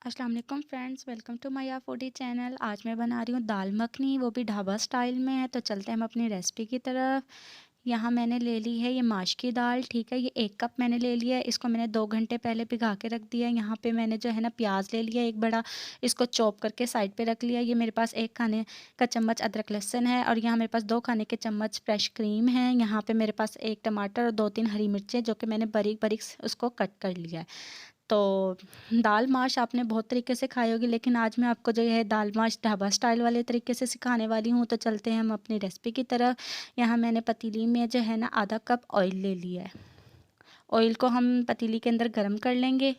अस्सलाम वालेकुम friends, welcome to my foodie channel. आज मैं बना रही हूँ दाल मखनी, वो भी ढाबा स्टाइल में है। तो चलते हैं हम अपनी रेसिपी की तरफ। यहाँ मैंने ले ली है ये माश की दाल, ठीक है। ये 1 कप मैंने ले लिया है। इसको मैंने 2 घंटे पहले भिगा के रख दिया है। यहाँ पे मैंने जो है ना प्याज ले लिया एक बड़ा, इसको चॉप करके साइड पे रख लिया। ये मेरे पास 1 खाने का चम्मच अदरक लहसुन है, और यहाँ मेरे पास 2 खाने के चम्मच फ्रेश क्रीम है। यहाँ पे मेरे पास 1 टमाटर और 2-3 हरी मिर्चें, जो कि मैंने बारीक बारीक उसको कट कर लिया है। तो दाल माश आपने बहुत तरीके से खाई होगी, लेकिन आज मैं आपको जो है दाल माश ढाबा स्टाइल वाले तरीके से सिखाने वाली हूँ। तो चलते हैं हम अपनी रेसिपी की तरफ। यहाँ मैंने पतीली में जो है ना आधा कप ऑयल ले लिया है। ऑयल को हम पतीली के अंदर गर्म कर लेंगे।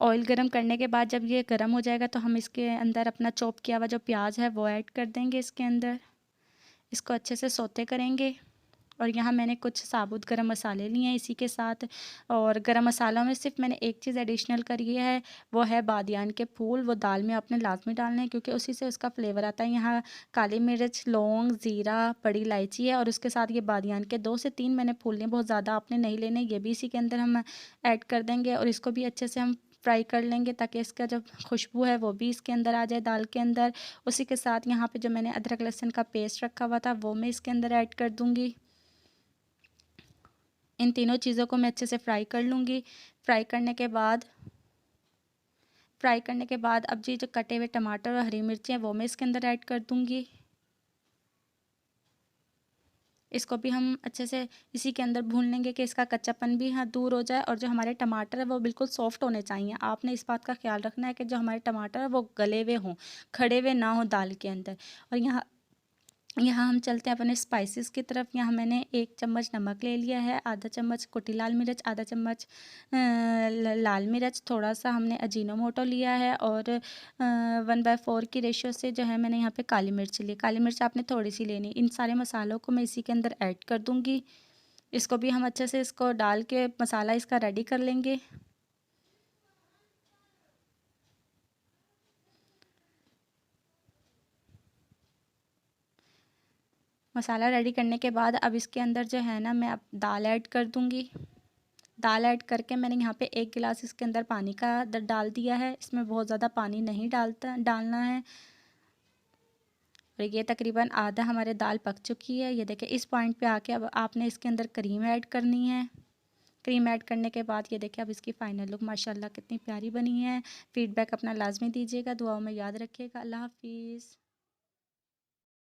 ऑयल गर्म करने के बाद जब ये गर्म हो जाएगा तो हम इसके अंदर अपना चॉप किया हुआ जो प्याज है वो ऐड कर देंगे इसके अंदर। इसको अच्छे से सौते करेंगे। और यहाँ मैंने कुछ साबुत गरम मसाले लिए हैं इसी के साथ। और गरम मसालों में सिर्फ मैंने एक चीज़ एडिशनल करी है, वो है बादियान के फूल। वो दाल में आपने लाजमी डालने हैं, क्योंकि उसी से उसका फ्लेवर आता है। यहाँ काली मिर्च, लौंग, ज़ीरा, बड़ी इलायची है, और उसके साथ ये बादियान के 2 से 3 मैंने फूल लिए। बहुत ज़्यादा आपने नहीं लेने, ये भी इसी के अंदर हम ऐड कर देंगे। और इसको भी अच्छे से हम फ्राई कर लेंगे, ताकि इसका जो खुशबू है वो भी इसके अंदर आ जाए दाल के अंदर। उसी के साथ यहाँ पे जो मैंने अदरक लहसुन का पेस्ट रखा हुआ था वो मैं इसके अंदर ऐड कर दूँगी। इन तीनों चीज़ों को मैं अच्छे से फ्राई कर लूँगी। फ्राई करने के बाद अब जी जो कटे हुए टमाटर और हरी मिर्ची हैं वो मैं इसके अंदर ऐड कर दूँगी। इसको भी हम अच्छे से इसी के अंदर भून लेंगे कि इसका कच्चापन भी हाँ दूर हो जाए, और जो हमारे टमाटर है वो बिल्कुल सॉफ्ट होने चाहिए। आपने इस बात का ख्याल रखना है कि जो हमारे टमाटर है वो गले हुए हों, खड़े हुए ना हो दाल के अंदर। और यहाँ यहाँ हम चलते हैं अपने स्पाइसेस की तरफ। यहाँ मैंने 1 चम्मच नमक ले लिया है, आधा चम्मच कुटी लाल मिर्च, आधा चम्मच लाल मिर्च, थोड़ा सा हमने अजीनोमोटो लिया है, और 1/4 की रेशियो से जो है मैंने यहाँ पे काली मिर्च ली। काली मिर्च आपने थोड़ी सी लेनी। इन सारे मसालों को मैं इसी के अंदर ऐड कर दूँगी। इसको भी हम अच्छे से इसको डाल के मसाला इसका रेडी कर लेंगे। मसाला रेडी करने के बाद अब इसके अंदर जो है ना मैं अब दाल ऐड कर दूँगी। दाल ऐड करके मैंने यहाँ पे 1 गिलास इसके अंदर पानी का डाल दिया है। इसमें बहुत ज़्यादा पानी नहीं डालना है। और ये तकरीबन आधा हमारे दाल पक चुकी है। ये देखिए इस पॉइंट पे आके अब आपने इसके अंदर क्रीम ऐड करनी है। क्रीम ऐड करने के बाद ये देखिए अब इसकी फ़ाइनल लुक माशाल्लाह कितनी प्यारी बनी है। फ़ीडबैक अपना लाजमी दीजिएगा, दुआओं में याद रखिएगा। अल्लाह हाफ़िज़।